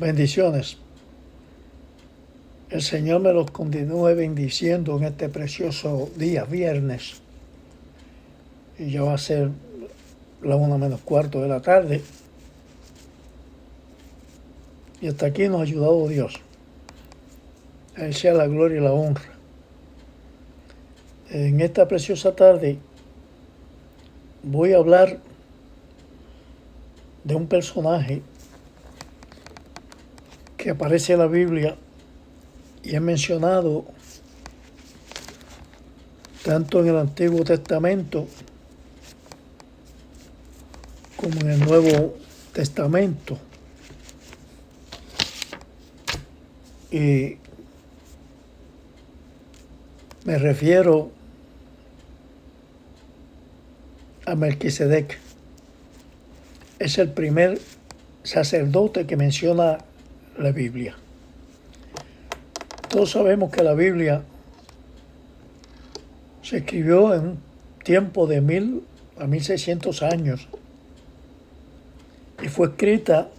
Bendiciones. El Señor me los continúe bendiciendo en este precioso día, viernes. Y ya va a ser la 1:15 de la tarde. Y hasta aquí nos ha ayudado Dios. A Él sea la gloria y la honra. En esta preciosa tarde voy a hablar de un personaje que aparece en la Biblia y es mencionado tanto en el Antiguo Testamento como en el Nuevo Testamento. Y me refiero a Melquisedec. Es el primer sacerdote que menciona la Biblia. Todos sabemos que la Biblia se escribió en un tiempo de 1000 a 1600 años y fue escrita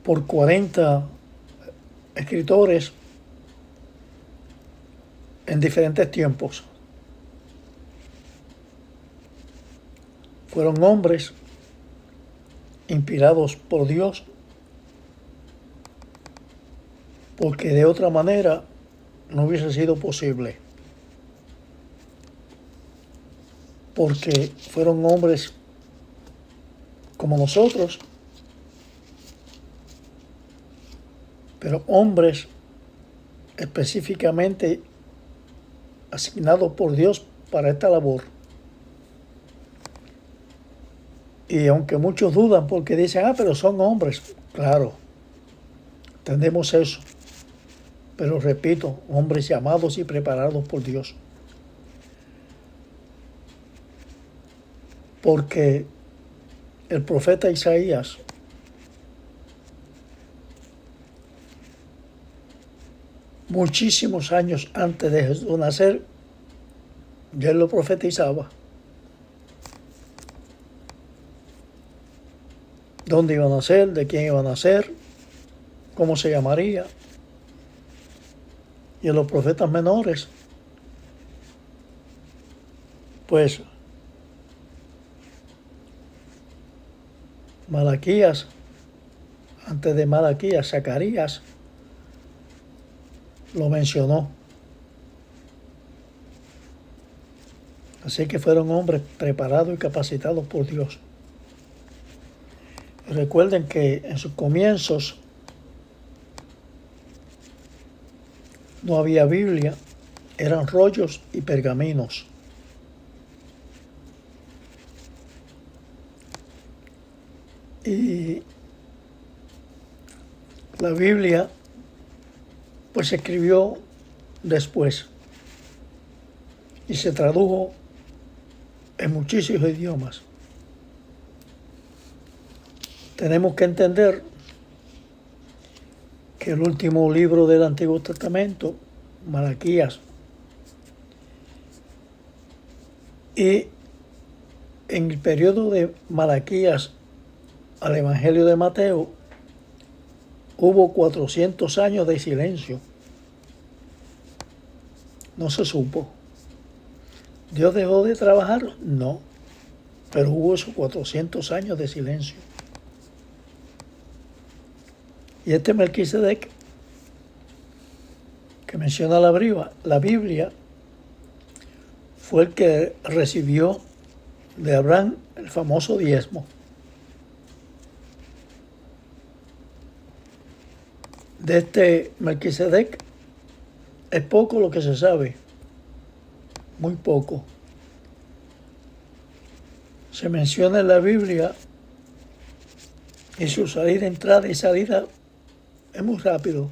por 40 escritores en diferentes tiempos. Fueron hombres inspirados por Dios, porque de otra manera no hubiese sido posible. Porque fueron hombres como nosotros, pero hombres específicamente asignados por Dios para esta labor. Y aunque muchos dudan porque dicen, pero son hombres, claro, entendemos eso. Pero repito, hombres llamados y preparados por Dios. Porque el profeta Isaías muchísimos años antes de Jesús nacer, ya él lo profetizaba. Dónde iba a nacer, de quién iba a nacer, cómo se llamaría. Y en los profetas menores, pues Malaquías, antes de Malaquías, Zacarías lo mencionó. Así que fueron hombres preparados y capacitados por Dios. Recuerden que en sus comienzos no había Biblia, eran rollos y pergaminos. Y la Biblia pues se escribió después y se tradujo en muchísimos idiomas. Tenemos que entender que el último libro del Antiguo Testamento, Malaquías, y en el periodo de Malaquías al Evangelio de Mateo, hubo 400 años de silencio. No se supo. ¿Dios dejó de trabajar? No. Pero hubo esos 400 años de silencio. Y este Melquisedec, que menciona la Biblia, fue el que recibió de Abraham el famoso diezmo. De este Melquisedec es poco lo que se sabe, muy poco. Se menciona en la Biblia y su salida, entrada y salida es muy rápido.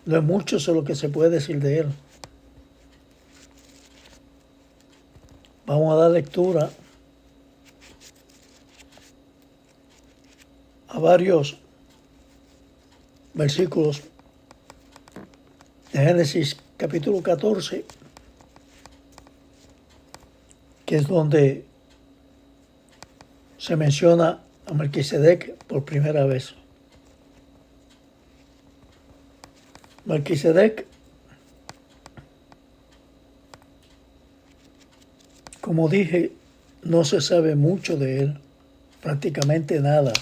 No es mucho eso lo que se puede decir de él. Vamos a dar lectura a varios versículos de Génesis capítulo 14, que es donde se menciona a Melquisedec por primera vez. Melquisedec, como dije, no se sabe mucho de él, prácticamente nada.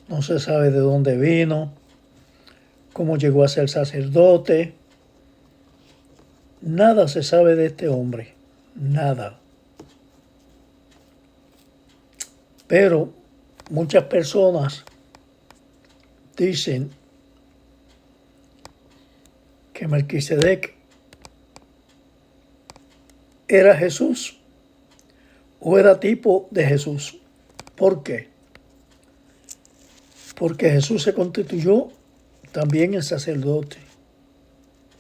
No se sabe de dónde vino, cómo llegó a ser sacerdote. Nada se sabe de este hombre, nada. Pero muchas personas dicen que Melquisedec era Jesús o era tipo de Jesús. ¿Por qué? Porque Jesús se constituyó también en sacerdote.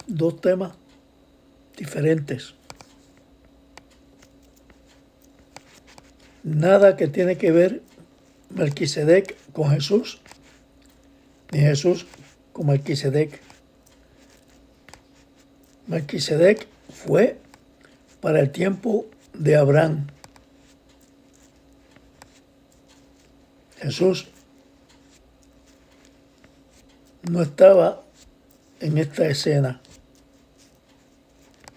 Dos temas diferentes. Nada que tiene que ver Melquisedec con Jesús, ni Jesús con Melquisedec. Melquisedec fue para el tiempo de Abraham. Jesús no estaba en esta escena.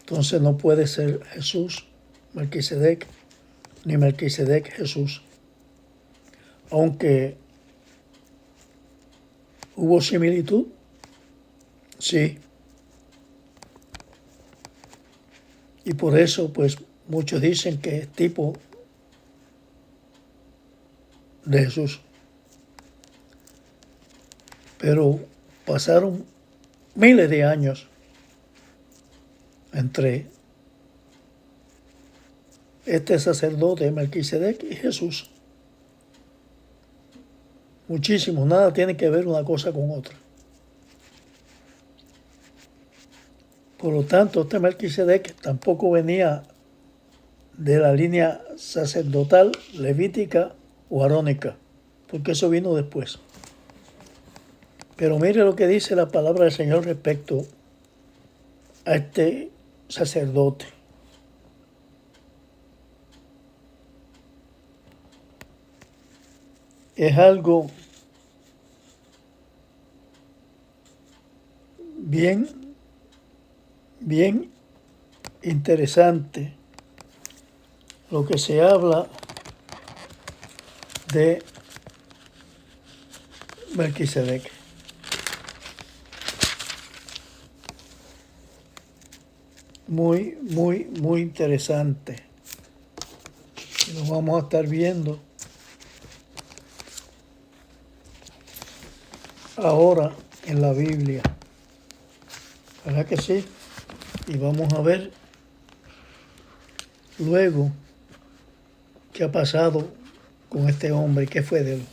Entonces no puede ser Jesús Melquisedec, ni Melquisedec Jesús. Aunque hubo similitud, sí. Y por eso, pues, muchos dicen que es tipo de Jesús. Pero pasaron miles de años entre este sacerdote Melquisedec y Jesús. Muchísimo, nada tiene que ver una cosa con otra. Por lo tanto, este Melquisedec tampoco venía de la línea sacerdotal, levítica o arónica, porque eso vino después. Pero mire lo que dice la palabra del Señor respecto a este sacerdote. Es algo bien interesante lo que se habla de Melquisedec. Muy interesante. Y lo vamos a estar viendo ahora en la Biblia. ¿Verdad que sí? Y vamos a ver luego qué ha pasado con este hombre, qué fue de él.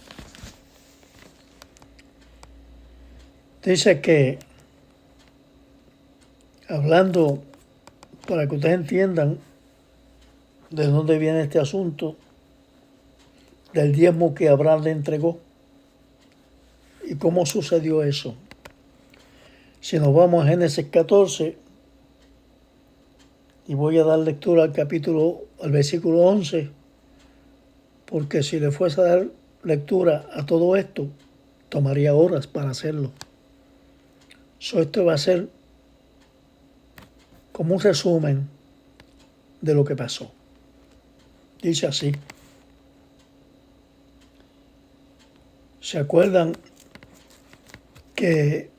Dice que, hablando, para que ustedes entiendan de dónde viene este asunto, del diezmo que Abraham le entregó y cómo sucedió eso. Si nos vamos a Génesis 14, y voy a dar lectura al versículo 11, porque si le fuese a dar lectura a todo esto, tomaría horas para hacerlo. Esto va a ser como un resumen de lo que pasó. Dice así. ¿Se acuerdan que,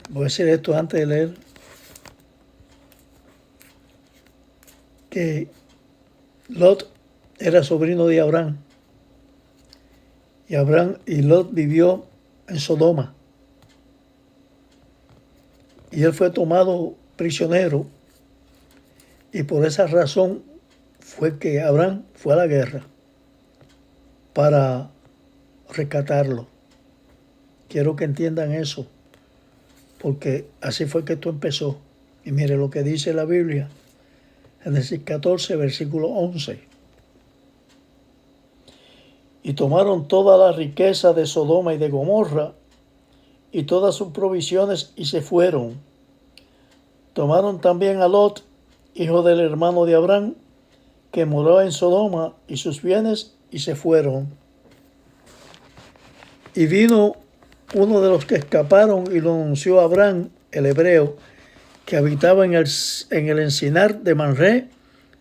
voy a decir esto antes de leer, que Lot era sobrino de Abraham y Lot vivió en Sodoma y él fue tomado prisionero y por esa razón fue que Abraham fue a la guerra para rescatarlo. Quiero que entiendan eso, porque así fue que esto empezó. Y mire lo que dice la Biblia, Génesis 14, versículo 11. Y tomaron toda la riqueza de Sodoma y de Gomorra y todas sus provisiones y se fueron. Tomaron también a Lot, hijo del hermano de Abraham, que moraba en Sodoma, y sus bienes y se fueron. Y vino uno de los que escaparon y lo anunció a Abraham, el hebreo, que habitaba en el encinar de Manré,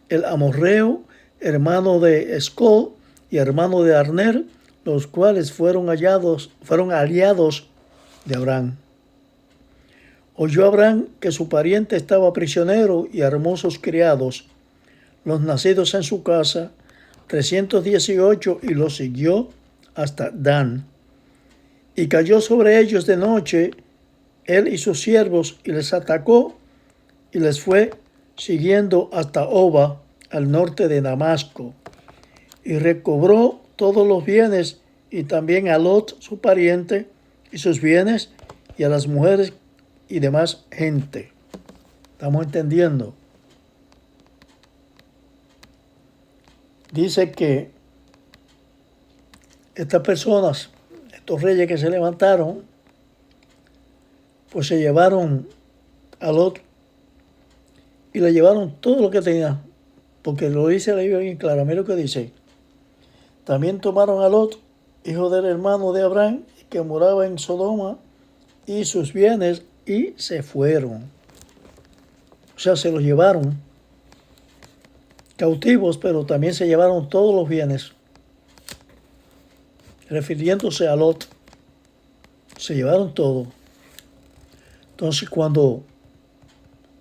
el amorreo, hermano de Escol y hermano de Arner, los cuales fueron aliados de Abraham. Oyó Abraham que su pariente estaba prisionero y armó sus criados, los nacidos en su casa, 318, y los siguió hasta Dan. Y cayó sobre ellos de noche, él y sus siervos, y les atacó, y les fue siguiendo hasta Oba, al norte de Damasco, y recobró todos los bienes, y también a Lot, su pariente, y sus bienes, y a las mujeres y demás gente. ¿Estamos entendiendo? Dice que estas personas, estos reyes que se levantaron, pues se llevaron a Lot y le llevaron todo lo que tenía, porque lo dice la Biblia bien clara. Mira lo que dice. También tomaron a Lot, hijo del hermano de Abraham, que moraba en Sodoma, y sus bienes, y se fueron. O sea, se los llevaron cautivos, pero también se llevaron todos los bienes. Refiriéndose a Lot, se llevaron todo. Entonces, cuando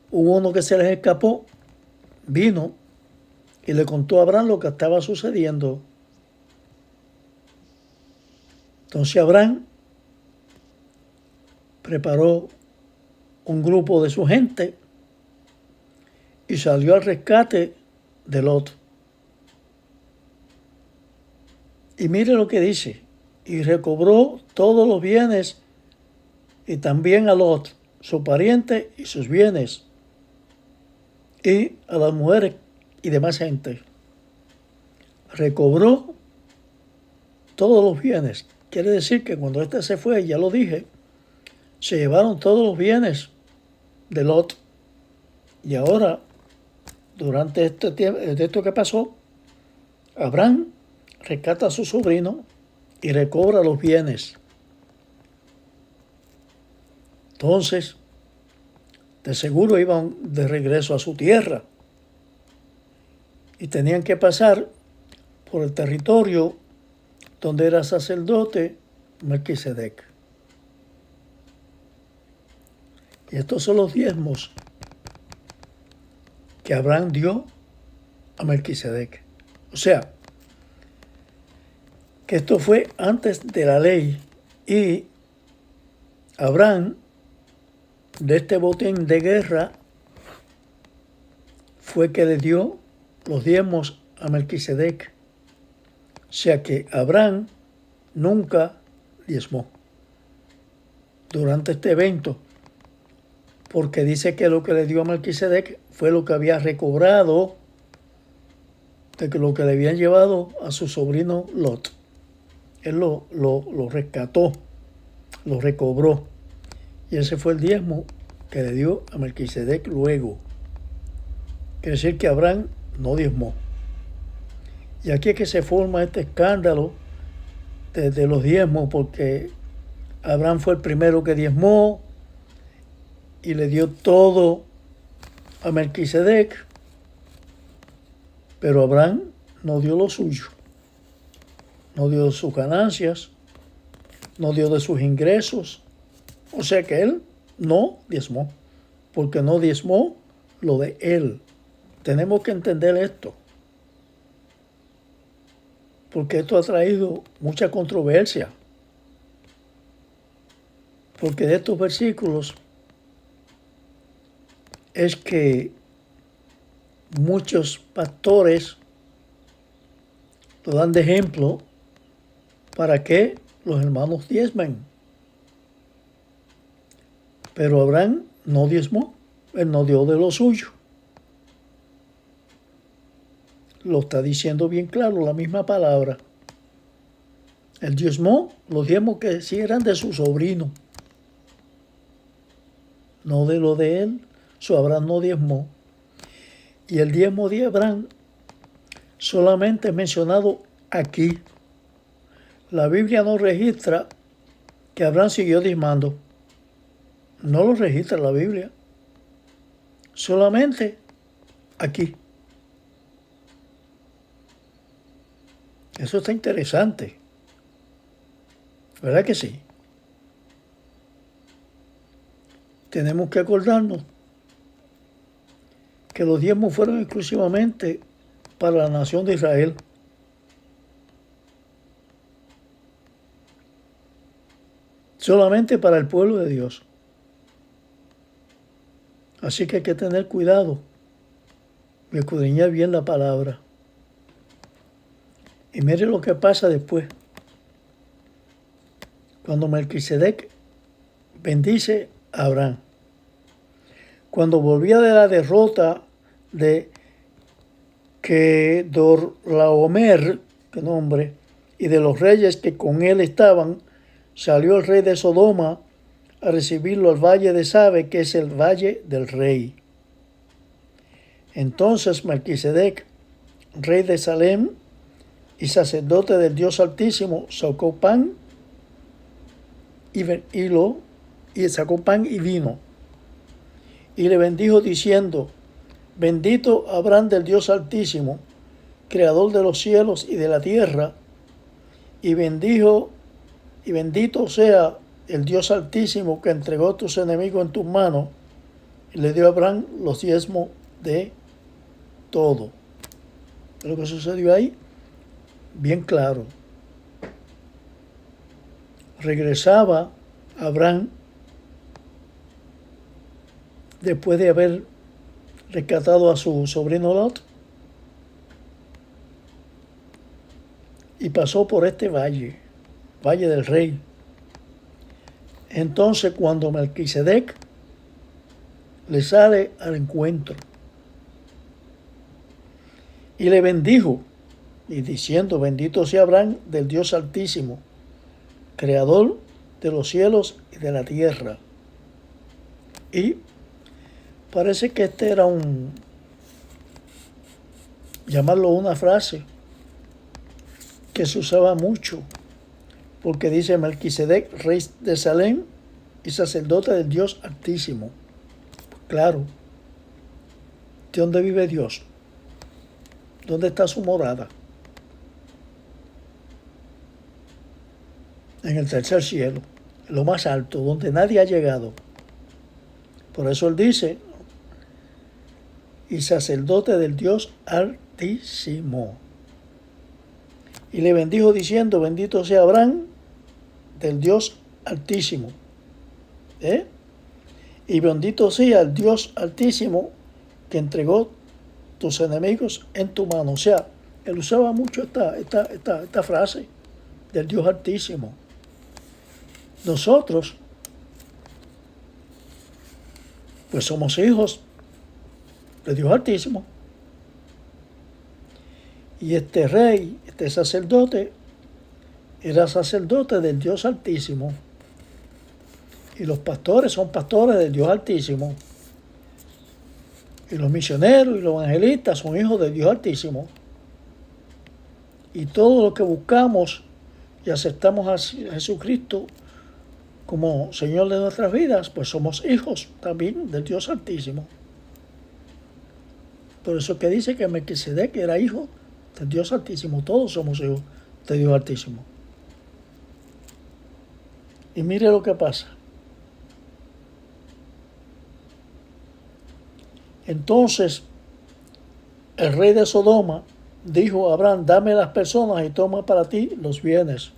hubo uno que se les escapó, vino y le contó a Abraham lo que estaba sucediendo. Entonces Abraham preparó un grupo de su gente y salió al rescate de Lot. Y mire lo que dice: y recobró todos los bienes, y también a Lot, su pariente, y sus bienes, y a las mujeres y demás gente. Recobró todos los bienes. Quiere decir que cuando éste se fue, ya lo dije, se llevaron todos los bienes de Lot. Y ahora, durante este tiempo, de esto que pasó, Abraham rescata a su sobrino y recobra los bienes. Entonces, de seguro iban de regreso a su tierra y tenían que pasar por el territorio donde era sacerdote Melquisedec. Y estos son los diezmos que Abraham dio a Melquisedec. O sea, que esto fue antes de la ley, y Abraham, de este botín de guerra, fue que le dio los diezmos a Melquisedec. O sea que Abraham nunca diezmó durante este evento, porque dice que lo que le dio a Melquisedec fue lo que había recobrado de que lo que le habían llevado a su sobrino Lot. Él lo rescató, lo recobró, y ese fue el diezmo que le dio a Melquisedec luego. Quiere decir que Abraham no diezmó. Y aquí es que se forma este escándalo de los diezmos, porque Abraham fue el primero que diezmó y le dio todo a Melquisedec, pero Abraham no dio lo suyo, no dio de sus ganancias, no dio de sus ingresos. O sea que él no diezmó, porque no diezmó lo de él. Tenemos que entender esto, porque esto ha traído mucha controversia. Porque de estos versículos es que muchos pastores lo dan de ejemplo para que los hermanos diezmen. Pero Abraham no diezmó, él no dio de lo suyo. Lo está diciendo bien claro la misma palabra. Él diezmó los diezmos que sí eran de su sobrino, no de lo de él. Abraham no diezmó. Y el diezmo de Abraham solamente es mencionado aquí. La Biblia no registra que Abraham siguió diezmando. No lo registra la Biblia. Solamente aquí. Eso está interesante. ¿Verdad que sí? Tenemos que acordarnos que los diezmos fueron exclusivamente para la nación de Israel. Solamente para el pueblo de Dios. Así que hay que tener cuidado y escudriñar bien la palabra. Y mire lo que pasa después. Cuando Melquisedec bendice a Abraham. Cuando volvía de la derrota de Kedorlaomer, qué nombre, y de los reyes que con él estaban, salió el rey de Sodoma a recibirlo al valle de Sabe, que es el valle del rey. Entonces Melquisedec, rey de Salem y sacerdote del Dios Altísimo, sacó pan y vino, y le bendijo diciendo: bendito Abraham del Dios Altísimo, creador de los cielos y de la tierra, y bendito sea el Dios Altísimo que entregó tus enemigos en tus manos, y le dio a Abraham los diezmos de todo. Lo que sucedió ahí, bien claro. Regresaba Abraham después de haber rescatado a su sobrino Lot y pasó por este valle del rey. Entonces, cuando Melquisedec le sale al encuentro y le bendijo, y diciendo: bendito sea Abraham del Dios Altísimo, creador de los cielos y de la tierra. Y parece que este era llamarlo una frase que se usaba mucho, porque dice: Melquisedec, rey de Salem y sacerdote del Dios Altísimo. Claro, ¿de dónde vive Dios? ¿Dónde está su morada? En el tercer cielo, en lo más alto, donde nadie ha llegado. Por eso él dice: y sacerdote del Dios Altísimo. Y le bendijo diciendo: bendito sea Abraham del Dios Altísimo. Y bendito sea el Dios Altísimo que entregó tus enemigos en tu mano. O sea, él usaba mucho esta frase del Dios Altísimo. Nosotros, pues somos hijos de Dios Altísimo. Y este rey, este sacerdote, era sacerdote del Dios Altísimo. Y los pastores son pastores del Dios Altísimo. Y los misioneros y los evangelistas son hijos del Dios Altísimo. Y todo lo que buscamos y aceptamos a Jesucristo como Señor de nuestras vidas, pues somos hijos también del Dios Altísimo. Por eso que dice que Melquisedec era hijo del Dios Altísimo. Todos somos hijos de Dios Altísimo. Y mire lo que pasa. Entonces, el rey de Sodoma dijo a Abraham: dame las personas y toma para ti los bienes.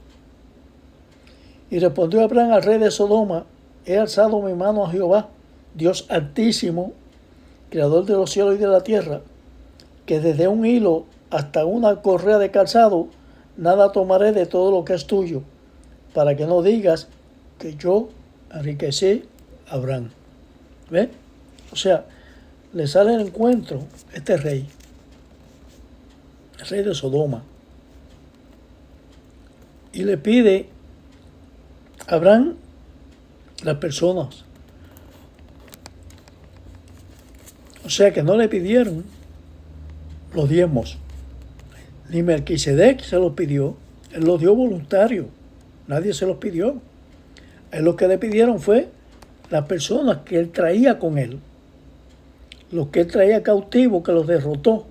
Y respondió Abraham al rey de Sodoma: he alzado mi mano a Jehová, Dios Altísimo, creador de los cielos y de la tierra, que desde un hilo hasta una correa de calzado, nada tomaré de todo lo que es tuyo, para que no digas que yo enriquecí a Abraham. ¿Ve? O sea, le sale al encuentro este rey, el rey de Sodoma, y le pide a Abraham las personas. O sea que no le pidieron los diezmos. Ni Melquisedec se los pidió. Él los dio voluntario. Nadie se los pidió. él lo que le pidieron fue las personas que él traía con él, los que él traía cautivos, que los derrotó.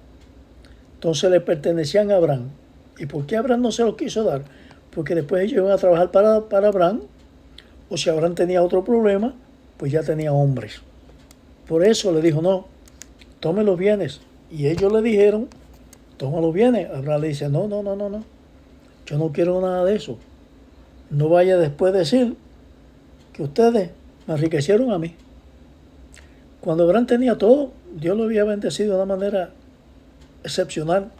Entonces le pertenecían a Abraham. ¿Y por qué Abraham no se los quiso dar? Porque después ellos iban a trabajar para Abraham, o si Abraham tenía otro problema, pues ya tenía hombres. Por eso le dijo, no, tome los bienes. Y ellos le dijeron, toma los bienes. Abraham le dice, no, yo no quiero nada de eso. No vaya después a decir que ustedes me enriquecieron a mí. Cuando Abraham tenía todo, Dios lo había bendecido de una manera excepcional.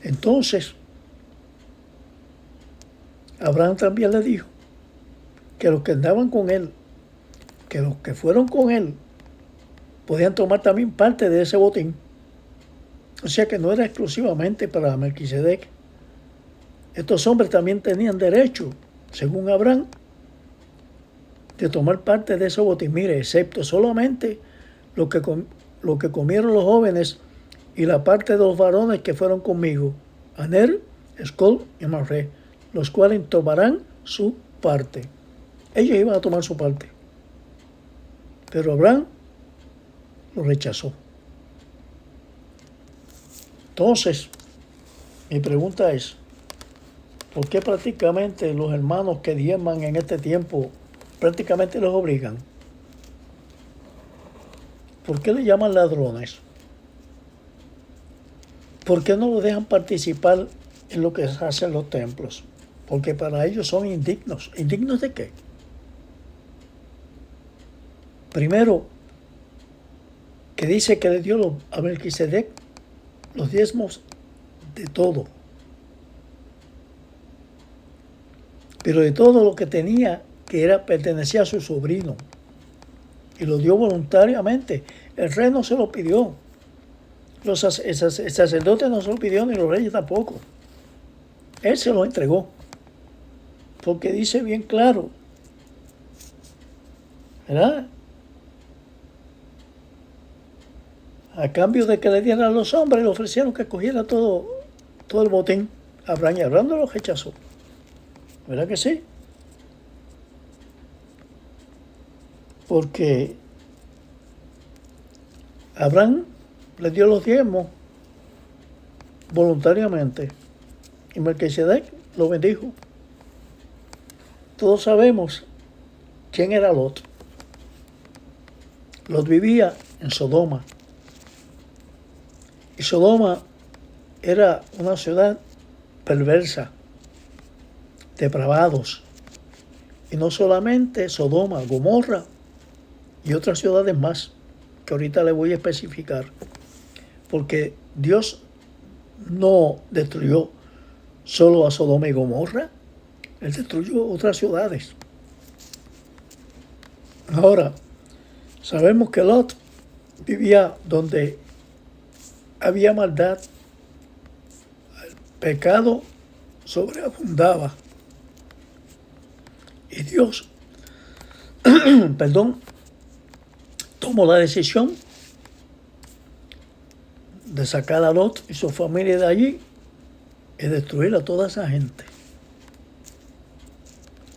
Entonces, Abraham también le dijo que los que andaban con él, que los que fueron con él, podían tomar también parte de ese botín. O sea que no era exclusivamente para Melquisedec. Estos hombres también tenían derecho, según Abraham, de tomar parte de ese botín. Mire, excepto solamente lo que comieron los jóvenes y la parte de los varones que fueron conmigo, Aner, Escol y Marré, los cuales tomarán su parte. Ellos iban a tomar su parte. Pero Abraham lo rechazó. Entonces, mi pregunta es, ¿por qué prácticamente los hermanos que diezman en este tiempo prácticamente los obligan? ¿Por qué le llaman ladrones? ¿Por qué no los dejan participar en lo que se hace en los templos? Porque para ellos son indignos. ¿Indignos de qué? Primero, que dice que le dio a Melquisedec los diezmos de todo. Pero de todo lo que tenía, pertenecía a su sobrino. Y lo dio voluntariamente. El rey no se lo pidió. El sacerdote no se lo pidió, ni los reyes tampoco. Él se lo entregó. Porque dice bien claro, ¿verdad? A cambio de que le dieran a los hombres, le ofrecieron que cogiera todo el botín. Abraham, y Abraham no lo rechazó. ¿Verdad que sí? Porque Abraham le dio los diezmos voluntariamente y Melquisedec lo bendijo. Todos sabemos quién era Lot. Lot vivía en Sodoma. Y Sodoma era una ciudad perversa, depravados. Y no solamente Sodoma, Gomorra y otras ciudades más, que ahorita le voy a especificar. Porque Dios no destruyó solo a Sodoma y Gomorra, Él destruyó otras ciudades. Ahora, sabemos que Lot vivía donde había maldad, el pecado sobreabundaba. Y Dios, tomó la decisión de sacar a Lot y su familia de allí y destruir a toda esa gente.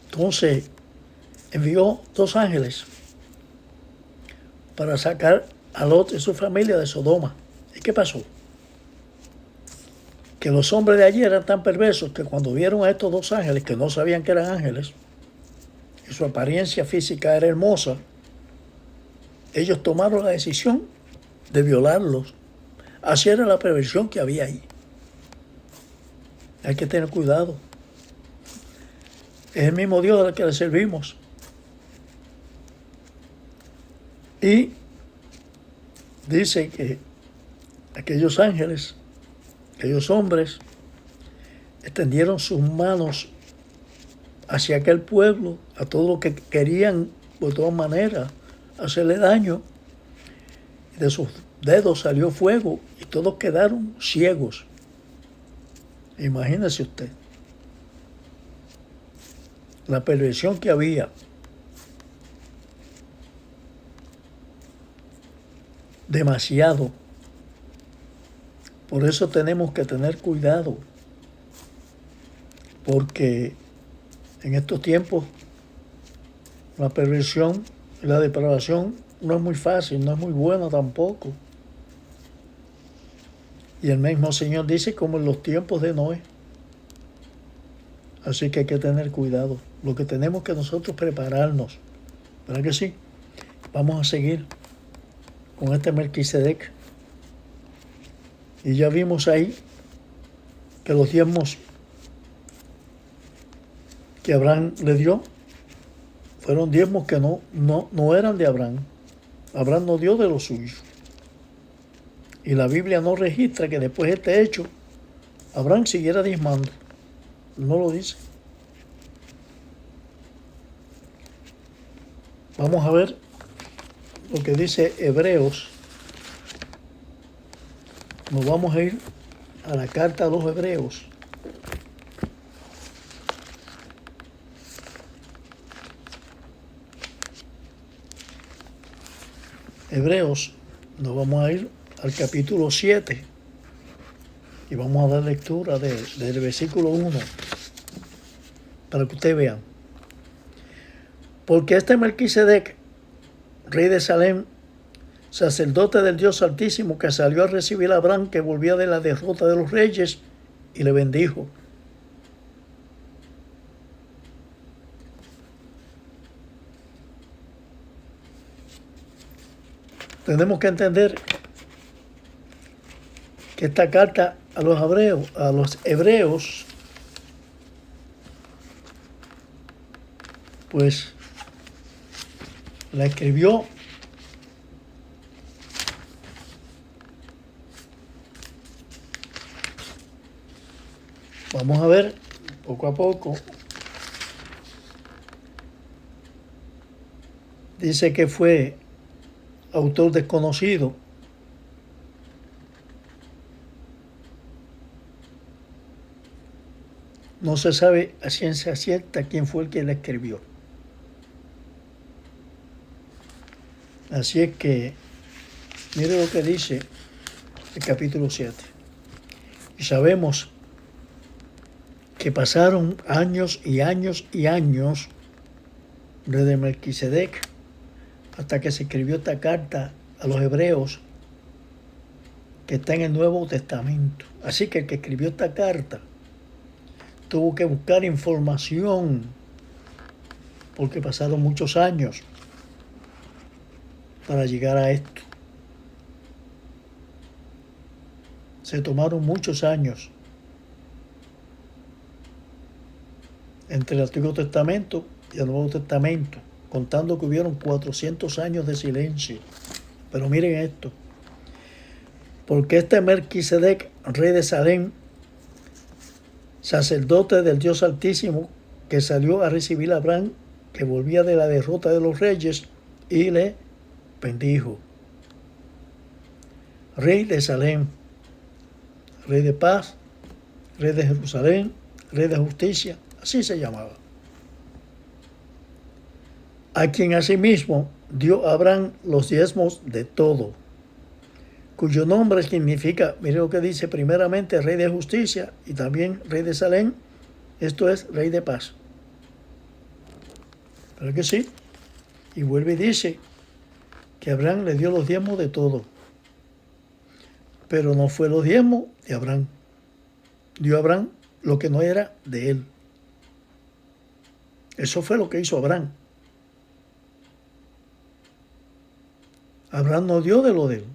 Entonces envió 2 ángeles para sacar a Lot y su familia de Sodoma. ¿Y qué pasó? Que los hombres de allí eran tan perversos que cuando vieron a estos 2 ángeles, que no sabían que eran ángeles, y su apariencia física era hermosa, ellos tomaron la decisión de violarlos. Así era la perversión que había ahí. Hay que tener cuidado. Es el mismo Dios al que le servimos. Y dice que aquellos ángeles, aquellos hombres, extendieron sus manos hacia aquel pueblo, a todo lo que querían, de todas maneras, hacerle daño. Y de sus dedos salió fuego y todos quedaron ciegos. Imagínese usted la perversión que había. Demasiado. Por eso tenemos que tener cuidado. porque en estos tiempos la perversión y la depravación no es muy fácil, no es muy buena tampoco. Y el mismo Señor dice como en los tiempos de Noé. Así que hay que tener cuidado. Lo que tenemos que nosotros prepararnos. ¿Verdad que sí? Vamos a seguir con este Melquisedec. Y ya vimos ahí que los diezmos que Abraham le dio fueron diezmos que no eran de Abraham. Abraham no dio de lo suyo. Y la Biblia no registra que después de este hecho Abraham siguiera diezmando. No lo dice. Vamos a ver lo que dice Hebreos. Nos vamos a ir a la carta a los Hebreos. Hebreos, nos vamos a ir al capítulo 7 y vamos a dar lectura del versículo 1 para que ustedes vean. Porque este Melquisedec, rey de Salem, sacerdote del Dios Altísimo, que salió a recibir a Abraham, que volvía de la derrota de los reyes, y le bendijo. Tenemos que entender que esta carta a los hebreos, pues la escribió vamos a ver poco a poco. Dice que fue autor desconocido. No se sabe a ciencia cierta quién fue el que la escribió. Así es que, mire lo que dice el capítulo 7. Y sabemos que pasaron años y años y años desde Melquisedec hasta que se escribió esta carta a los hebreos que está en el Nuevo Testamento. Así que el que escribió esta carta tuvo que buscar información porque pasaron muchos años para llegar a esto. Se tomaron muchos años entre el Antiguo Testamento y el Nuevo Testamento, contando que hubieron 400 años de silencio. Pero miren esto. Porque este Melquisedec, rey de Salem, sacerdote del Dios Altísimo, que salió a recibir a Abraham, que volvía de la derrota de los reyes, y le bendijo. Rey de Salem, rey de paz, rey de Jerusalén, rey de justicia, así se llamaba. A quien asimismo dio a Abraham los diezmos de todo, cuyo nombre significa, mire lo que dice, primeramente rey de justicia y también rey de Salem, esto es rey de paz. ¿Pero que sí? Y vuelve y dice que Abraham le dio los diezmos de todo, pero no fue los diezmos de Abraham. Dio a Abraham lo que no era de él. Eso fue lo que hizo Abraham. Abraham no dio de lo de él.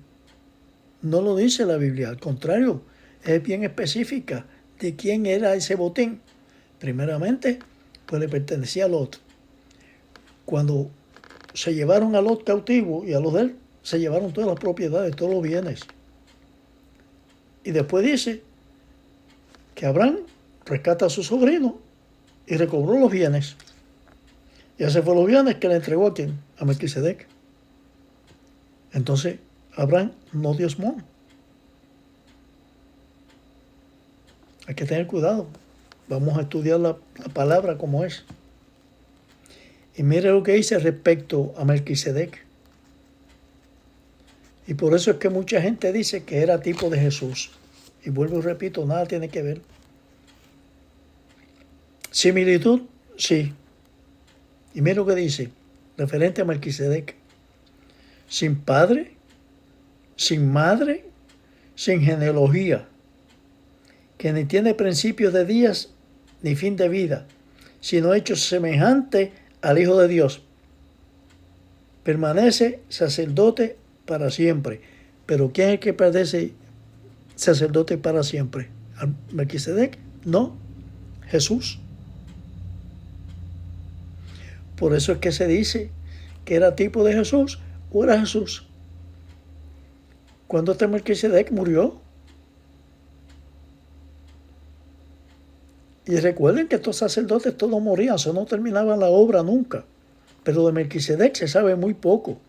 No lo dice la Biblia, al contrario, es bien específica de quién era ese botín. Primeramente, pues le pertenecía a Lot. Cuando se llevaron a Lot cautivo y a los de él, se llevaron todas las propiedades, todos los bienes. Y después dice que Abraham rescata a su sobrino y recobró los bienes. Y ese fue los bienes que le entregó a quién, a Melquisedec. Entonces, Abraham no diezmó. Hay que tener cuidado. Vamos a estudiar la palabra como es. Y mire lo que dice respecto a Melquisedec. Y por eso es que mucha gente dice que era tipo de Jesús. Y vuelvo y repito, nada tiene que ver. Similitud, sí. Y mira lo que dice, referente a Melquisedec. Sin padre, sin madre, sin genealogía, que ni tiene principio de días ni fin de vida, sino hecho semejante al Hijo de Dios. Permanece sacerdote para siempre. Pero ¿quién es el que permanece sacerdote para siempre? ¿Melquisedec? No, Jesús. Por eso es que se dice que era tipo de Jesús o era Jesús. Cuando este Melquisedec murió. Y recuerden que estos sacerdotes todos morían, eso no terminaban la obra nunca. Pero de Melquisedec se sabe muy poco.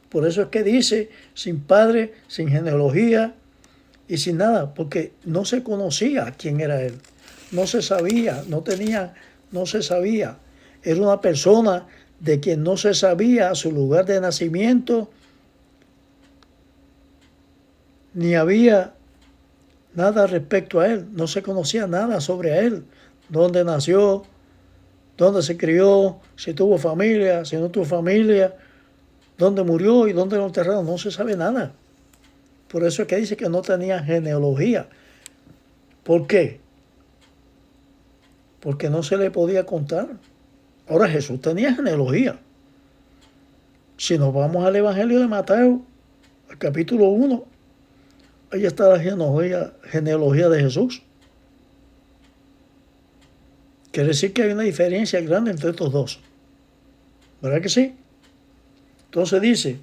Por eso es que dice, sin padre, sin genealogía y sin nada, porque no se conocía quién era él. No se sabía, no se sabía. Era una persona de quien no se sabía su lugar de nacimiento, ni había nada respecto a él. No se conocía nada sobre él. Dónde nació, dónde se crió, si tuvo familia, si no tuvo familia, dónde murió y dónde lo enterraron. No se sabe nada. Por eso es que dice que no tenía genealogía. ¿Por qué? Porque no se le podía contar. Ahora Jesús tenía genealogía. Si nos vamos al Evangelio de Mateo, al capítulo 1, ahí está la genealogía de Jesús. Quiere decir que hay una diferencia grande entre estos dos. ¿Verdad que sí? Entonces dice,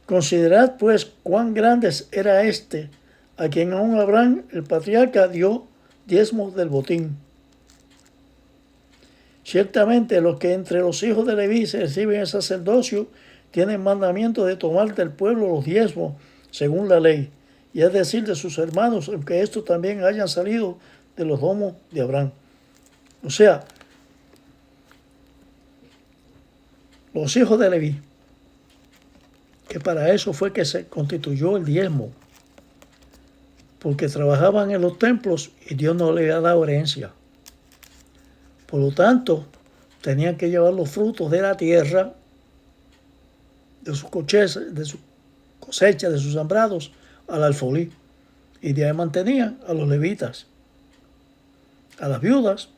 considerad pues cuán grandes era este, a quien aún Abraham, el patriarca, dio diezmos del botín. Ciertamente los que entre los hijos de Leví se reciben el sacerdocio tienen mandamiento de tomar del pueblo los diezmos según la ley, y es decir, de sus hermanos, aunque estos también hayan salido de los domos de Abraham. O sea, los hijos de Leví, que para eso fue que se constituyó el diezmo, porque trabajaban en los templos y Dios no les había dado herencia. Por lo tanto, tenían que llevar los frutos de la tierra, de sus cosechas, de sus sembrados, al alfolí. Y de ahí mantenían a los levitas, a las viudas,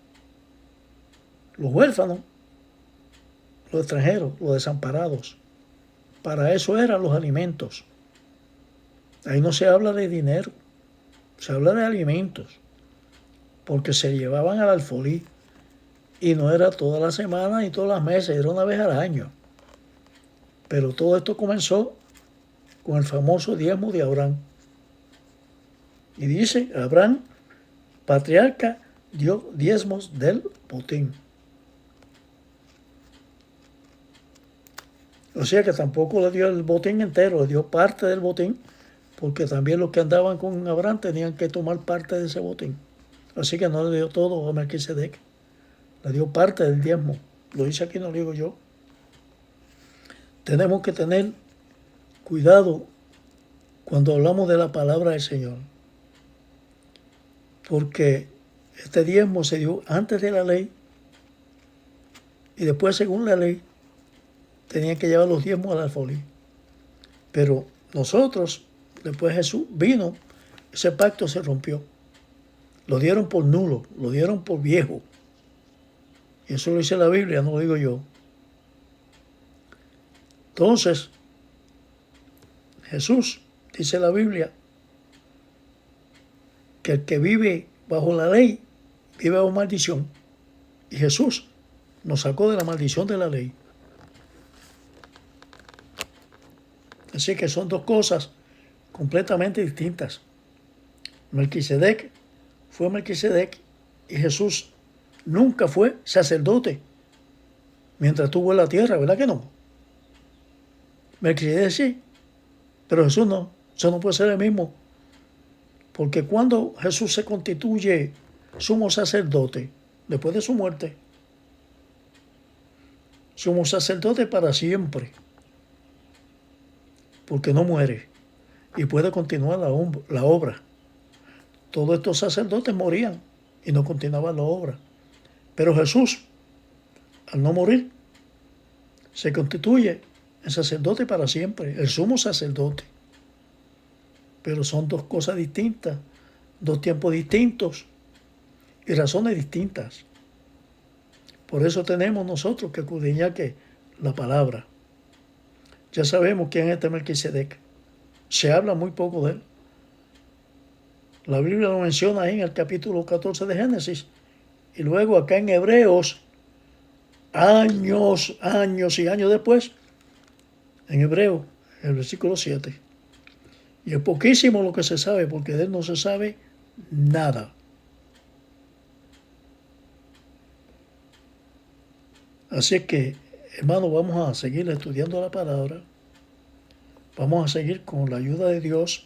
los huérfanos, los extranjeros, los desamparados. Para eso eran los alimentos. Ahí no se habla de dinero, se habla de alimentos, porque se llevaban al alfolí. Y no era toda la semana ni todas las meses, era una vez al año. Pero todo esto comenzó con el famoso diezmo de Abraham. Y dice, Abraham, patriarca, dio diezmos del botín. O sea que tampoco le dio el botín entero, le dio parte del botín, porque también los que andaban con Abraham tenían que tomar parte de ese botín. Así que no le dio todo a Melquisedec, le dio parte del diezmo. Lo dice aquí, no lo digo yo. Tenemos que tener cuidado cuando hablamos de la palabra del Señor, porque este diezmo se dio antes de la ley y después, según la ley, tenían que llevar los diezmos al alfolí. Pero nosotros, después Jesús vino, ese pacto se rompió. Lo dieron por nulo, lo dieron por viejo. Y eso lo dice la Biblia, no lo digo yo. Entonces, Jesús, dice la Biblia, que el que vive bajo la ley, vive bajo maldición. Y Jesús nos sacó de la maldición de la ley. Así que son dos cosas completamente distintas. Melquisedec fue Melquisedec y Jesús nunca fue sacerdote mientras estuvo en la tierra, ¿verdad que no? Melquisedec sí, pero Jesús no. Eso no puede ser el mismo. Porque cuando Jesús se constituye sumo sacerdote, después de su muerte, sumo sacerdote para siempre, porque no muere y puede continuar la obra. Todos estos sacerdotes morían y no continuaban la obra. Pero Jesús, al no morir, se constituye en sacerdote para siempre, el sumo sacerdote. Pero son dos cosas distintas, dos tiempos distintos y razones distintas. Por eso tenemos nosotros que escudriñar que la palabra. Ya sabemos quién es este Melquisedec. Se habla muy poco de él. La Biblia lo menciona ahí en el capítulo 14 de Génesis. Y luego acá en Hebreos, años y años después, en Hebreos, el versículo 7. Y es poquísimo lo que se sabe, porque de él no se sabe nada. Así es que, hermanos, vamos a seguir estudiando la palabra. Vamos a seguir con la ayuda de Dios,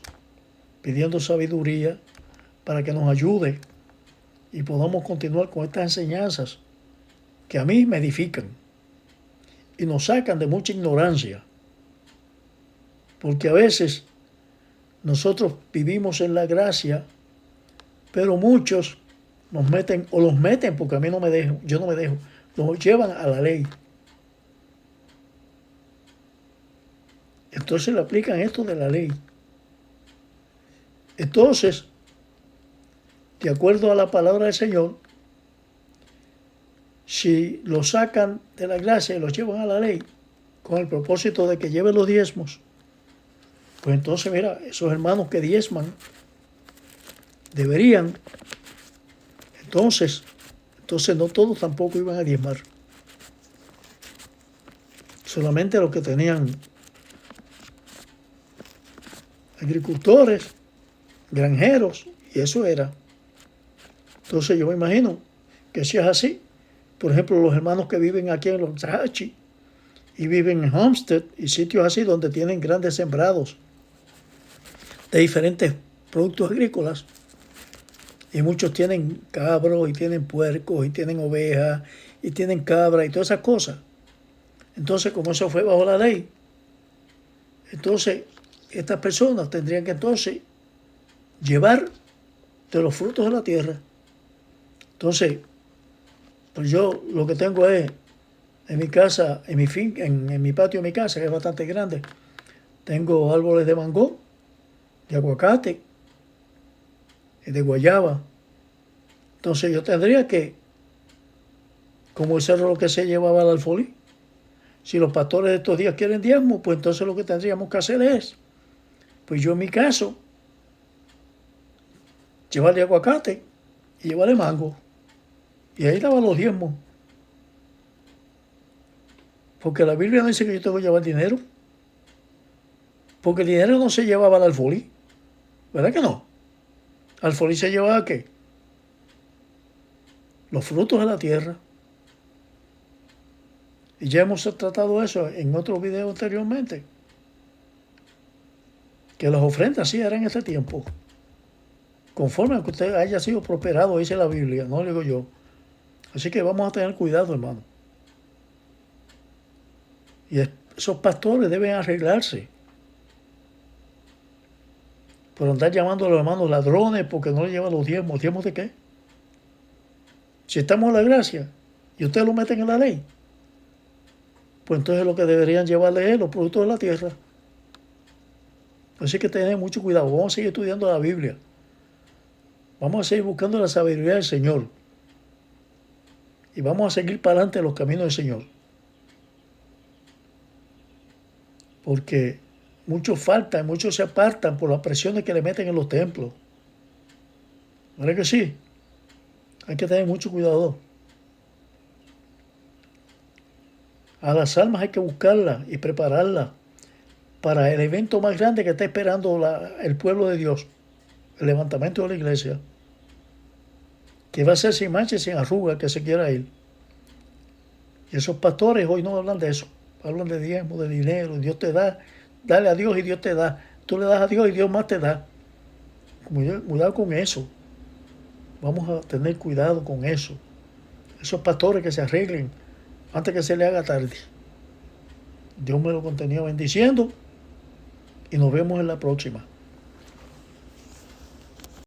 pidiendo sabiduría para que nos ayude y podamos continuar con estas enseñanzas que a mí me edifican y nos sacan de mucha ignorancia. Porque a veces nosotros vivimos en la gracia, pero muchos nos meten, o los meten porque a mí no me dejo, yo no me dejo, los llevan a la ley. Entonces le aplican esto de la ley. Entonces, de acuerdo a la palabra del Señor, si lo sacan de la gracia y lo llevan a la ley, con el propósito de que lleven los diezmos, pues entonces, mira, esos hermanos que diezman deberían, entonces no todos tampoco iban a diezmar. Solamente los que tenían agricultores, granjeros, y eso era. Entonces yo me imagino que si es así, por ejemplo, los hermanos que viven aquí en los Tahachi y viven en Homestead y sitios así donde tienen grandes sembrados de diferentes productos agrícolas, y muchos tienen cabros y tienen puercos y tienen ovejas y tienen cabras y todas esas cosas. Entonces, como eso fue bajo la ley, entonces estas personas tendrían que entonces llevar de los frutos de la tierra. Entonces, pues yo lo que tengo es en mi casa, en mi patio de mi casa, que es bastante grande, tengo árboles de mango, de aguacate y de guayaba. Entonces yo tendría que, como eso era lo que se llevaba al alfolí, si los pastores de estos días quieren diezmo, pues entonces lo que tendríamos que hacer es, pues yo en mi caso, llevarle aguacate y llevarle mango. Y ahí daban los diezmos. Porque la Biblia no dice que yo tengo que llevar dinero. Porque el dinero no se llevaba al alfolí. ¿Verdad que no? ¿Alfolí se llevaba qué? Los frutos de la tierra. Y ya hemos tratado eso en otros videos anteriormente. Que las ofrendas sí eran en este tiempo. Conforme a que usted haya sido prosperado, dice la Biblia, no lo digo yo. Así que vamos a tener cuidado, hermano. Y esos pastores deben arreglarse. Por andar llamando a los hermanos ladrones porque no le llevan los diezmos. ¿Diezmos de qué? Si estamos en la gracia y ustedes lo meten en la ley, pues entonces lo que deberían llevarle es los productos de la tierra. Así que tener mucho cuidado. Vamos a seguir estudiando la Biblia. Vamos a seguir buscando la sabiduría del Señor. Y vamos a seguir para adelante en los caminos del Señor. Porque muchos faltan, muchos se apartan por las presiones que le meten en los templos. ¿Verdad que sí? Hay que tener mucho cuidado. A las almas hay que buscarlas y prepararlas para el evento más grande que está esperando el pueblo de Dios, el levantamiento de la iglesia, que va a ser sin mancha y sin arruga que se quiera ir. Y esos pastores hoy no hablan de eso, hablan de diezmo, de dinero. Dios te da, dale a Dios y Dios te da. Tú le das a Dios y Dios más te da. Cuidado con eso. Vamos a tener cuidado con eso. Esos pastores que se arreglen antes que se le haga tarde. Dios me lo continúa bendiciendo y nos vemos en la próxima.